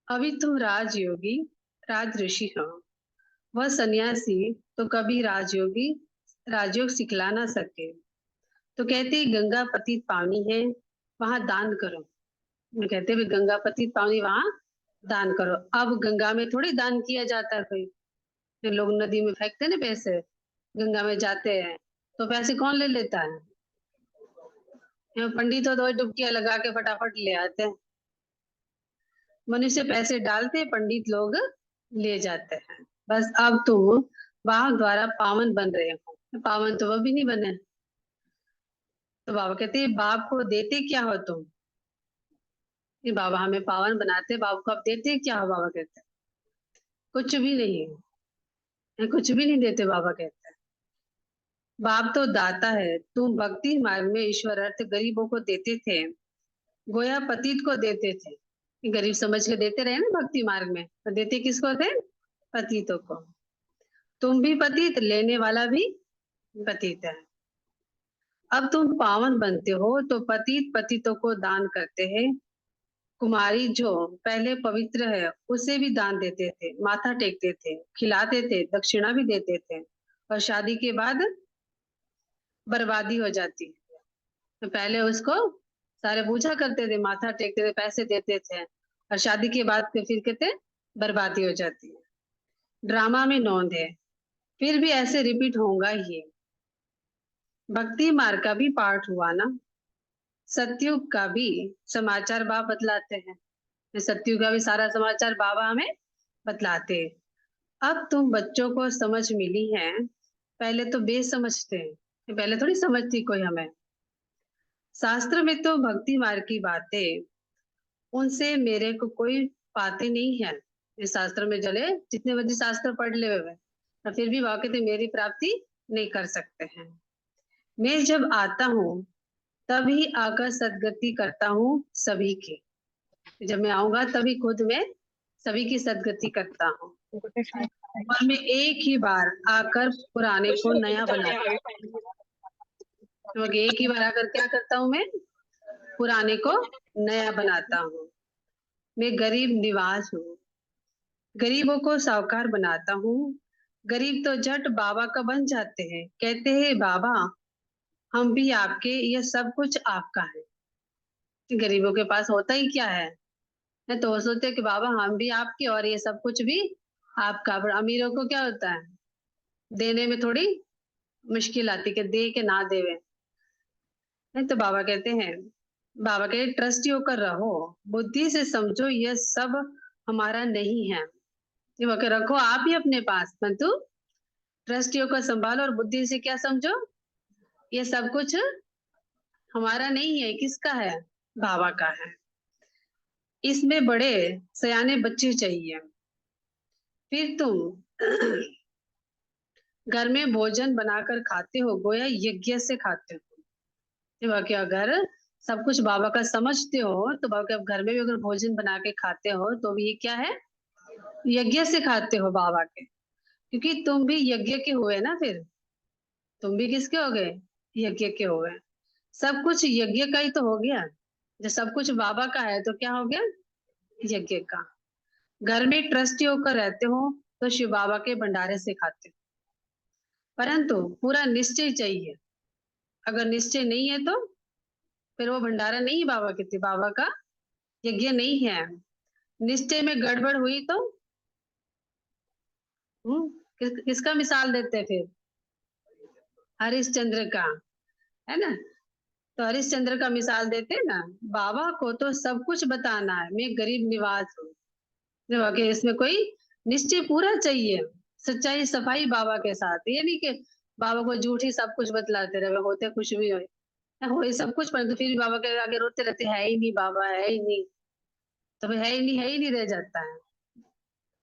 S1: अभी तुम राजयोगी राज ऋषि हो, वह सन्यासी तो कभी राजयोग सिखला ना सके, तो कहते गंगा पतित पावनी है, वहां दान करो। कहते भी गंगा पतित पावनी वहां दान करो। अब गंगा में थोड़ी दान किया जाता है कोई, जो लोग नदी में फेंकते ना पैसे, गंगा में जाते हैं तो पैसे कौन ले लेता है? यहाँ पंडित तो डुबकियां लगा के फटाफट ले आते हैं, मनुष्य पैसे डालते, पंडित लोग ले जाते हैं। बस अब तुम बाप द्वारा पावन बन रहे हो, पावन तो वो भी नहीं बने। तो बाबा कहते हैं बाप को देते क्या हो तुम? ये बाबा हमें पावन बनाते, बाबा को अब देते क्या हो? बाबा कहते हैं कुछ भी नहीं है, कुछ भी नहीं देते। बाबा कहते हैं बाप तो दाता है, तुम भक्ति मार्ग में ईश्वर अर्थ गरीबों को देते थे, गोया पतित को देते थे। गरीब समझ के देते रहे ना भक्ति मार्ग में, तो देते किसको थे? पतितों को। तुम भी पतित, लेने वाला भी पतित है। अब तुम पावन बनते हो तो पतित पतितों को दान करते हैं। कुमारी जो पहले पवित्र है उसे भी दान देते थे, माथा टेकते थे, खिलाते थे, दक्षिणा भी देते थे, और शादी के बाद बर्बादी हो जाती है तो पहले उसको सारे पूजा करते थे, माथा टेकते थे, पैसे देते थे, और शादी के बाद फिर कहते बर्बादी हो जाती है। ड्रामा में नोंद है, फिर भी ऐसे रिपीट होगा ही। भक्ति मार्ग का भी पाठ हुआ ना, सतयुग का भी समाचार बाबा बतलाते हैं, सतयुग का भी सारा समाचार बाबा हमें बतलाते हैं। अब तुम बच्चों को समझ मिली है, पहले तो बेसमझते हैं, पहले थोड़ी समझती कोई हमें। शास्त्र में तो भक्ति मार्ग की बातें, उनसे मेरे को कोई पाते नहीं है। इस शास्त्र में जले जितने बच्चे शास्त्र पढ़ ले हुए और फिर भी वाकई मेरी प्राप्ति नहीं कर सकते हैं। मैं जब आता हूँ तभी आकर सदगति करता हूँ सभी की। जब मैं आऊंगा तभी खुद मैं सभी की सदगति करता हूँ और मैं एक ही बार आकर पुराने को नया बनाता हूँ। तो एक ही बार आकर क्या करता हूँ मैं? पुराने को नया बनाता हूँ। मैं गरीब निवाज हूँ, गरीबों को साहूकार बनाता हूँ। गरीब तो झट बाबा का बन जाते हैं, कहते हैं बाबा हम भी आपके, ये सब कुछ आपका है। गरीबों के पास होता ही क्या है? मैं तो वो सोचते कि बाबा हम भी आपके और ये सब कुछ भी आपका। पर अमीरों को क्या होता है, देने में थोड़ी मुश्किल आती कि दे के ना देवे। नहीं तो बाबा कहते हैं, बाबा कहते ट्रस्टी होकर रहो, बुद्धि से समझो ये सब हमारा नहीं है। ये वह रखो आप ही अपने पास, परंतु ट्रस्टियों को संभालो और बुद्धि से क्या समझो, ये सब कुछ हमारा नहीं है। किसका है? बाबा का है। इसमें बड़े सयाने बच्चे चाहिए। फिर तुम घर में भोजन बनाकर खाते हो, गोया यज्ञ से खाते हो। ये वाकई अगर सब कुछ बाबा का समझते हो तो बाबा के घर में भी अगर भोजन बना के खाते हो तो भी ये क्या है? यज्ञ से खाते हो बाबा के, क्योंकि तुम भी यज्ञ के हुए ना। फिर तुम भी किसके हो गए? यज्ञ के हो गए। सब कुछ यज्ञ का ही तो हो गया। जब सब कुछ बाबा का है तो क्या हो गया? यज्ञ का। घर में ट्रस्टी होकर रहते हो तो शिव बाबा के भंडारे से खाते हो, परंतु पूरा निश्चय चाहिए। अगर निश्चय नहीं है तो फिर वो भंडारा नहीं बाबा के थे, बाबा का यज्ञ नहीं है। निश्चय में गड़बड़ हुई तो किसका मिसाल देते हैं फिर? हरिश्चंद्र का, है ना? तो हरिश्चंद्र का मिसाल देते हैं ना। बाबा को तो सब कुछ बताना है, मैं गरीब निवाज हूँ। देखो कि इसमें कोई निश्चय पूरा चाहिए, सच्चाई सफाई बाबा के साथ। ये नहीं कि बाबा को झूठी सब कुछ बतलाते रहे, होते कुछ भी हो ये सब कुछ, परंतु फिर भी बाबा के आगे रोते रहते, है ही नहीं बाबा, है ही नहीं। तो फिर है ही नहीं रह जाता है।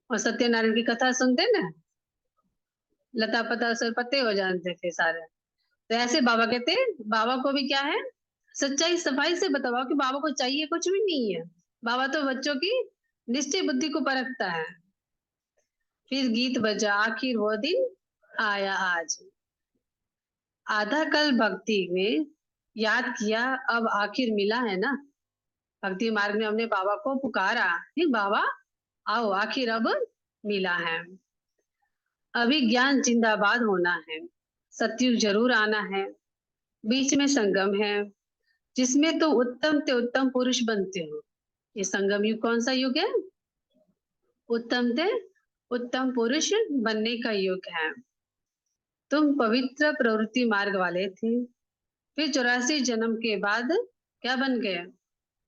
S1: और सत्यनारायण की कथा सुनते ना, लता पता सब पते हो जाते थे सारे। तो ऐसे बाबा कहते, बाबा को भी क्या है, सच्चाई सफाई से बताओ कि बाबा को चाहिए कुछ भी नहीं है। बाबा तो बच्चों की निश्चय बुद्धि को परखता है। फिर गीत बजा, आखिर वो दिन आया आज। आधा कल भक्ति में याद किया, अब आखिर मिला है ना। भक्ति मार्ग में हमने बाबा को पुकारा, नहीं बाबा आओ, आखिर अब मिला है। अभी ज्ञान जिंदाबाद होना है, सतयुग जरूर आना है। बीच में संगम है, जिसमें तो उत्तम ते उत्तम पुरुष बनते हो। ये संगम युग कौन सा युग है? उत्तम ते उत्तम पुरुष बनने का युग है। तुम पवित्र प्रवृत्ति मार्ग वाले थे, फिर 84 जन्म के बाद क्या बन गए?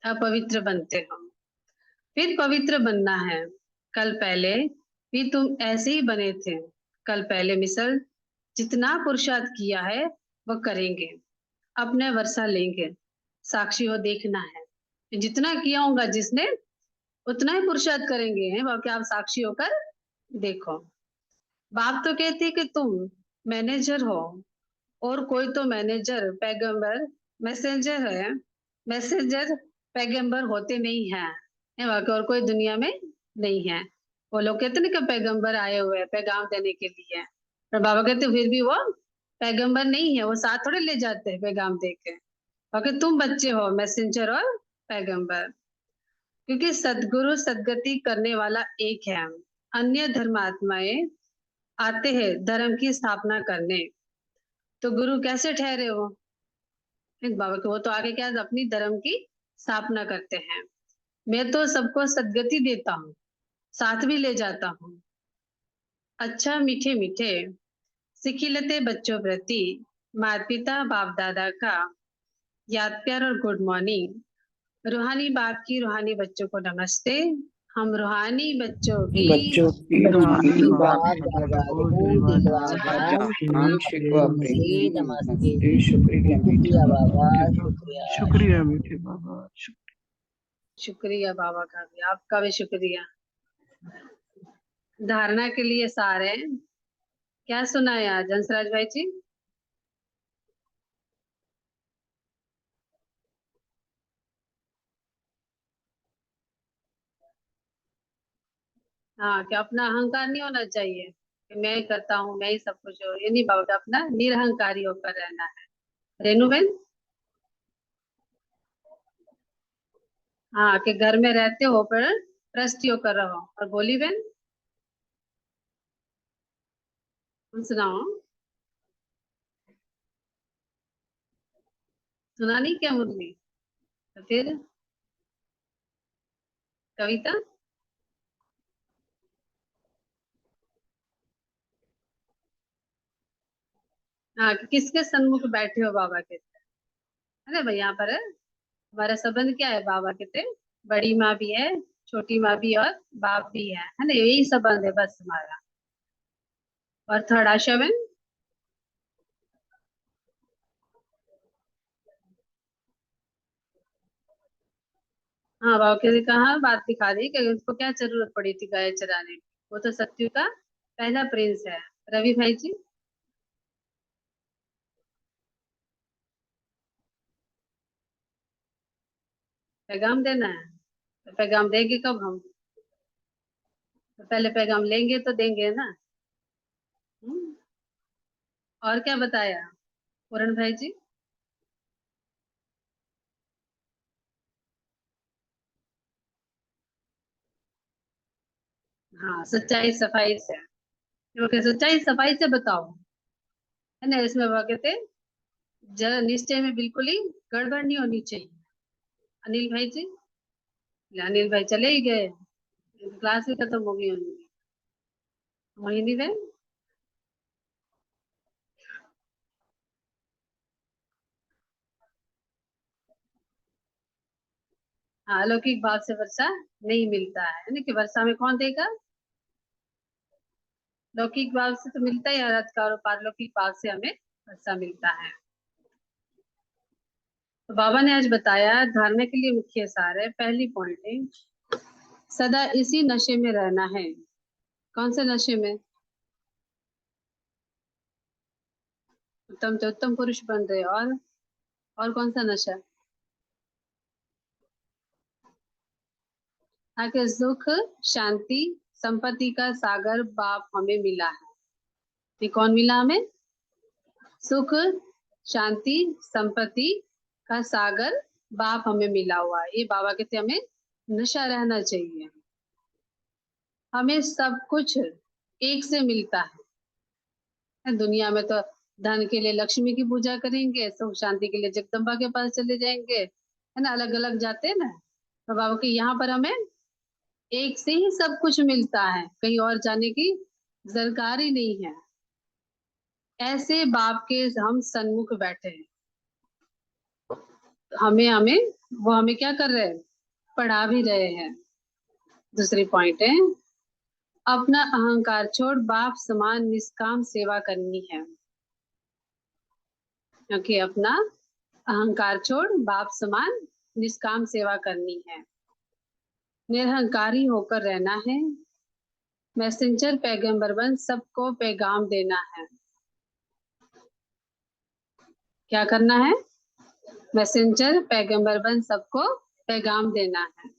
S1: अपवित्र बनते हो। फिर पवित्र बनना है। कल पहले भी तुम ऐसे ही बने थे। कल पहले मिसल जितना पुरुषार्थ किया है वह करेंगे, अपने वर्षा लेंगे। साक्षी हो देखना है, जितना किया होगा जिसने उतना ही पुरुषार्थ करेंगे, हैं बाकी आप साक्षी होकर देखो। बाप तो कहते कि तुम मैनेजर हो, और कोई तो मैनेजर पैगंबर मैसेंजर है। मैसेंजर पैगंबर होते नहीं है, हैं बाकी और कोई दुनिया में नहीं है। वो लोग कहते ना कि पैगंबर आए हुए हैं पैगाम देने के लिए, पर बाबा कहते फिर भी वो पैगंबर नहीं है, वो साथ थोड़े ले जाते हैं पैगाम दे के। बाकी तुम बच्चे हो मैसेंजर और पैगंबर, क्योंकि सदगुरु सदगति करने वाला एक है। अन्य धर्मात्माएं आते हैं धर्म की स्थापना करने, तो गुरु कैसे ठहरे हो? एक बाबा के वो तो आगे क्या अपनी धर्म की स्थापना करते हैं। मैं तो सबको सदगति देता हूँ, साथ भी ले जाता हूँ। अच्छा मीठे मीठे सिखिलते बच्चों प्रति माता पिता बाप दादा का याद प्यार और गुड मॉर्निंग। रूहानी बाप की रूहानी बच्चों को नमस्ते। हम रूहानी बच्चों की
S5: बच्चों की
S6: रूहानी
S5: बाप
S6: बाप दादा
S5: दादा
S6: को
S5: को
S6: दिलवाकर
S5: जान शिकवा
S6: नमस्ते
S5: प्रेमी
S6: नमस्ते।
S5: नमस्ते। शुक्रिया मीठे
S6: शुक्रिया
S5: बाबा।
S6: बाबा,
S2: शुक्रिया मीठे बाबा।
S1: शुक्रिया बाबा का भी, आपका भी शुक्रिया। धारणा के लिए सारे क्या सुनाया आज हंसराज भाई जी? हाँ, कि अपना अहंकार नहीं होना चाहिए कि मैं ही करता हूँ, मैं ही सब कुछ हूँ, ये नहीं बाबा का, अपना निरहंकारी होकर रहना है। रेनू बेन, हाँ, कि घर में रहते हो पर ट्रस्टी होकर रहो। और बोली बेन, तुम सुनाओ। सुना नहीं क्या मुरली? तो फिर कविता, हाँ, कि किसके सन्मुख बैठे हो बाबा के? अरे भाई, यहाँ पर है हमारा संबंध क्या है बाबा के थे? बड़ी माँ भी है, छोटी माँ भी, और बाप भी है ना? यही संबंध है बस हमारा। और थर्ड आशा बेन, हाँ, बाबा के कहा बात दिखा दी कि उसको क्या जरूरत पड़ी थी गाय चराने की। वो तो सत्यु का पहला प्रिंस है। रवि भाई जी, पैगाम देना है। तो पैगाम देंगे कब हम? तो पहले पैगाम लेंगे तो देंगे ना। हम्म, और क्या बताया पूरण भाई जी? हाँ, सच्चाई सफाई से। क्योंकि सच्चाई सफाई से बताओ, है ना? इसमें वो कहते, जरा निश्चय में बिल्कुल ही गड़बड़ नहीं होनी चाहिए। अनिल भाई जी, अनिल भाई चले ही गए, क्लास भी खत्म हो गई उनकी। मोहिनी बहन, हाँ, अलौकिक भाव से वर्षा नहीं मिलता है ना? कि वर्षा में कौन देगा? लौकिक भाव से तो मिलता ही है रथकार, और पारलौकिक भाव से हमें वर्षा मिलता है। तो बाबा ने आज बताया धारणा के लिए मुख्य सार है। पहली पॉइंट है, सदा इसी नशे में रहना है। कौन से नशे में? उत्तम से उत्तम पुरुष बन रहे। और कौन सा नशा? ताकि सुख, शांति, संपत्ति का सागर बाप हमें मिला है। ये कौन मिला हमें? सुख, शांति, संपत्ति का सागर बाप हमें मिला हुआ है। ये बाबा कहते हैं हमें नशा रहना चाहिए। हमें सब कुछ एक से मिलता है। दुनिया में तो धन के लिए लक्ष्मी की पूजा करेंगे, सुख शांति के लिए जगदम्बा के पास चले जाएंगे, है ना? अलग अलग जाते हैं ना। तो बाबा के यहाँ पर हमें एक से ही सब कुछ मिलता है, कहीं और जाने की दरकार ही नहीं है। ऐसे बाप के हम सन्मुख बैठे हैं। हमें हमें वो हमें क्या कर रहे हैं? पढ़ा भी रहे हैं। दूसरी पॉइंट है, अपना अहंकार छोड़ बाप समान निष्काम सेवा करनी है। क्योंकि अपना अहंकार छोड़ बाप समान निष्काम सेवा करनी है। निरहंकारी होकर रहना है। मैसेंजर पैगंबर बन सबको पैगाम देना है। क्या करना है? मैसेंजर पैगंबर बन सबको पैगाम देना है।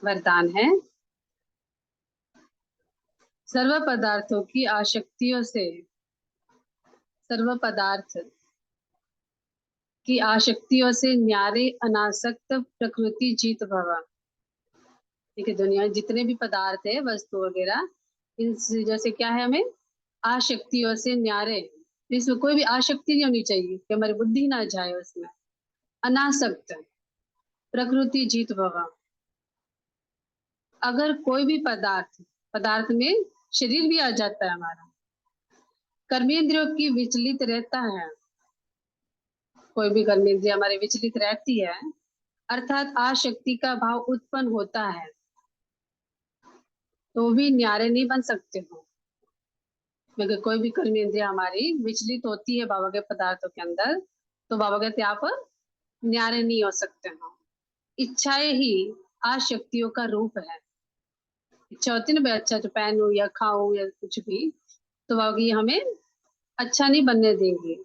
S1: वरदान है, सर्व पदार्थों की आसक्तियों से, सर्व पदार्थ की आसक्तियों से न्यारे अनासक्त प्रकृति जीत भवा। ठीक है, दुनिया में जितने भी पदार्थ है, वस्तु वगैरह, इन चीजों से क्या है? हमें आसक्तियों से न्यारे। इसमें कोई भी आसक्ति नहीं होनी चाहिए कि हमारी बुद्धि ना जाए उसमें। अनासक्त प्रकृति जीत भवा। अगर कोई भी पदार्थ, पदार्थ में शरीर भी आ जाता है हमारा, कर्मेंद्रियों की विचलित रहता है, कोई भी कर्मेंद्रिय हमारे विचलित रहती है, अर्थात आशक्ति का भाव उत्पन्न होता है, तो भी न्यारे नहीं बन सकते हो। क्योंकि कोई भी कर्मेंद्रिय हमारी विचलित होती है बाबा के पदार्थों के अंदर, तो बाबा कहते आप न्यारे नहीं हो सकते हो। इच्छाएं ही आशक्तियों का रूप है। इच्छा होती है ना भाई, अच्छा जो पहनूं या खाऊं या कुछ भी, तो बाबा की हमें अच्छा नहीं बनने देंगे।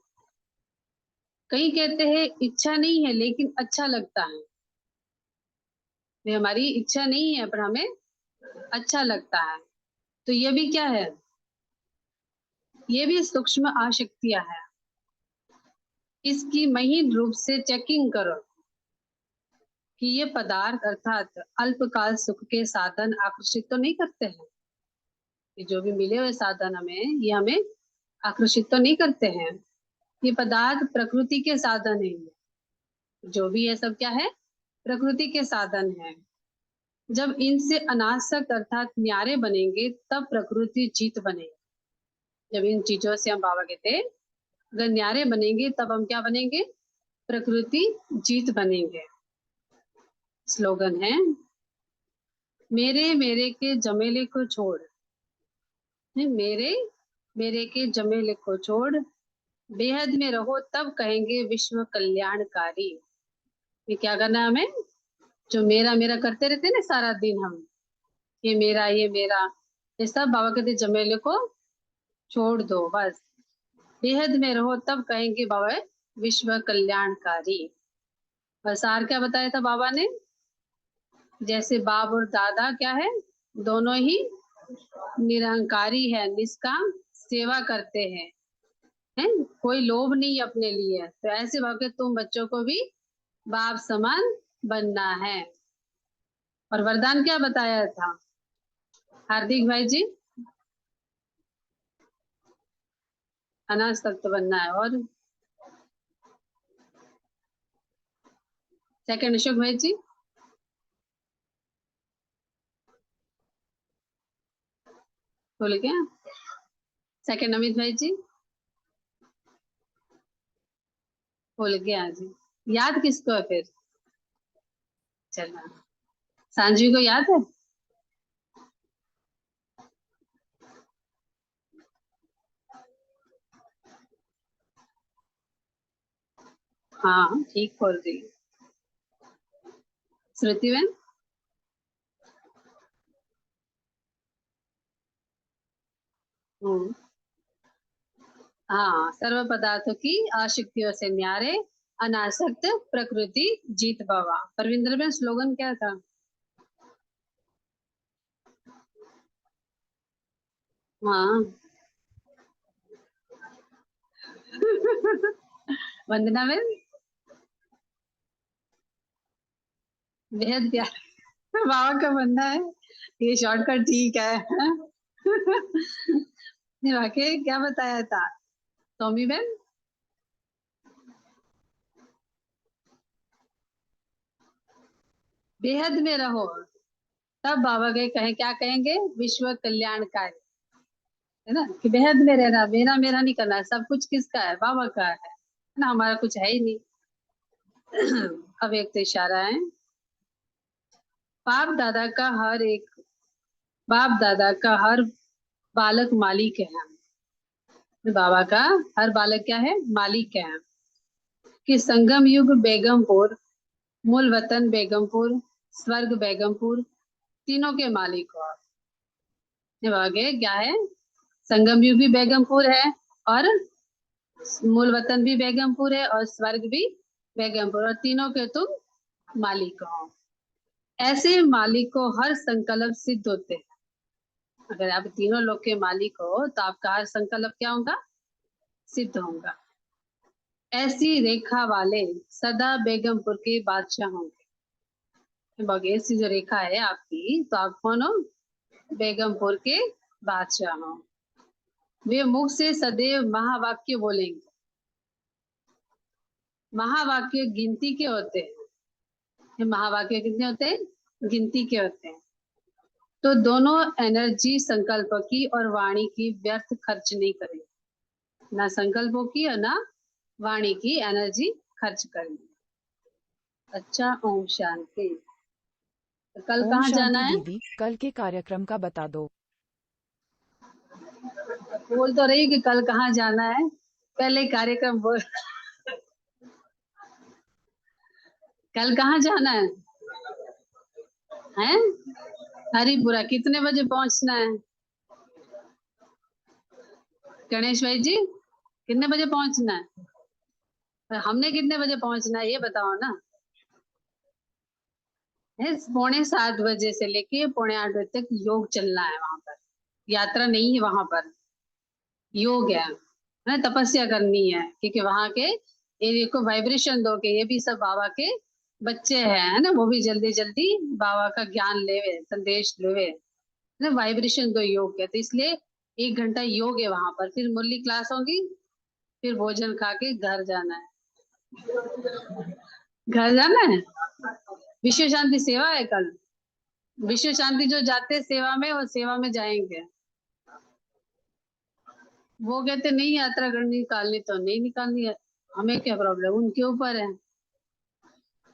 S1: कई कहते हैं इच्छा नहीं है लेकिन अच्छा लगता है। ये हमारी इच्छा नहीं है पर हमें अच्छा लगता है। तो ये भी क्या है, ये भी सूक्ष्म आशक्तियां है। इसकी महीन रूप से चेकिंग करो कि ये पदार्थ अर्थात अल्पकाल सुख के साधन आकर्षित तो नहीं करते हैं। ये जो भी मिले हुए साधन हमें, ये हमें आकर्षित तो नहीं करते हैं। ये पदार्थ प्रकृति के साधन है। जो भी है सब क्या है, प्रकृति के साधन है। जब इनसे अनासक्त अर्थात न्यारे बनेंगे तब प्रकृति जीत बनेगी। जब इन चीजों से हम बाबा कहते हैं अगर न्यारे बनेंगे तब हम क्या बनेंगे, प्रकृति जीत बनेंगे। स्लोगन है, मेरे मेरे के जमेले को छोड़, मेरे मेरे के जमेले को छोड़, बेहद में रहो तब कहेंगे विश्व कल्याणकारी। ये क्या करना है हमें, जो मेरा मेरा करते रहते हैं ना सारा दिन हम, ये मेरा ये मेरा, ये सब बाबा कहते जमेले को छोड़ दो बस, बेहद में रहो तब कहेंगे बाबा विश्व कल्याणकारी। और सार क्या बताया था बाबा ने, जैसे बाप और दादा क्या है, दोनों ही निरहंकारी है, निष्काम सेवा करते हैं, कोई लोभ नहीं अपने लिए। तो ऐसे भाव तुम बच्चों को भी बाप समान बनना है। और वरदान क्या बताया था हार्दिक भाई जी, अनासक्त बनना है। और सेकंड अशोक भाई जी, बोले क्या, सेकंड अमित भाई जी बोल गया जी। याद किसको है फिर, चलना सांझी को याद है। हाँ ठीक बोल रही है श्रुति बहन। हाँ, सर्व पदार्थों की आसक्तियों से न्यारे अनासक्त प्रकृति जीत बाबा। परविंद्र में स्लोगन क्या था, हाँ वंदना में बेहद प्यार बाबा का बनना है, ये शॉर्टकट ठीक है ये वाकई क्या बताया था टॉमी बहन, बेहद में रहो तब बाबा के कहे क्या कहेंगे, विश्व कल्याणकारी, है ना, कि बेहद में रहना, मेरा मेरा नहीं करना, सब कुछ किसका है, बाबा का है ना, हमारा कुछ है ही नहीं अब एक तो इशारा है, बाप दादा का हर एक, बाप दादा का हर बालक मालिक है। बाबा का हर बालक क्या है, मालिक है। कि संगम युग बेगमपुर, मूल वतन बेगमपुर, स्वर्ग बेगमपुर, तीनों के मालिक हो आप। जब आगे क्या है, संगम युग भी बेगमपुर है, और मूल वतन भी बेगमपुर है, और स्वर्ग भी बेगमपुर, और तीनों के तुम मालिक हो। ऐसे मालिक को हर संकल्प सिद्ध होते हैं। अगर आप तीनों लोग के मालिक हो तो आपका हर संकल्प क्या होगा, सिद्ध होगा। ऐसी रेखा वाले सदा बेगमपुर के बादशाह होंगे। बगैर सी जो रेखा है आपकी, तो आप कौन हो, बेगमपुर के बादशाह हो। वे मुख से सदैव महावाक्य बोलेंगे। महावाक्य गिनती के होते हैं, महावाक्य कितने होते हैं, गिनती के होते हैं। तो दोनों एनर्जी संकल्प की और वाणी की व्यर्थ खर्च नहीं करेंगे, ना संकल्पों की और ना वाणी की एनर्जी खर्च करेंगे। अच्छा, ओम शांति। तो कल
S6: ओम
S1: कहाँ जाना
S6: शांति
S1: है,
S6: दीदी, कल के कार्यक्रम का बता दो।
S1: बोल तो रही कि कल कहाँ जाना है, पहले कार्यक्रम बोल कल कहाँ जाना है हरिपुरा, कितने बजे पहुंचना है, गणेश भाई जी कितने बजे पहुंचना है, हमने कितने बजे पहुंचना है ये बताओ ना। है 7:45 बजे से लेके 7:45 बजे तक योग चलना है वहां पर, यात्रा नहीं है वहां पर, योग है तपस्या करनी है, क्योंकि वहां के एरिया को वाइब्रेशन दो कि ये भी सब बाबा के बच्चे हैं, है ना, वो भी जल्दी जल्दी बाबा का ज्ञान लेवे, संदेश लेवे, है ना, वाइब्रेशन दो योग के। तो इसलिए 1 घंटा योग है वहां पर, फिर मुरली क्लास होगी, फिर भोजन खा के घर जाना है। घर जाना है। विश्व शांति सेवा है कल। विश्व शांति जो जाते सेवा में, वो सेवा में जाएंगे। वो कहते नहीं यात्रा करनी निकालनी तो नहीं निकालनी है, हमें क्या प्रॉब्लम, उनके ऊपर है।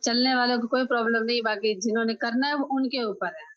S1: चलने वालों को कोई प्रॉब्लम नहीं, बाकी जिन्होंने करना है वो उनके ऊपर है।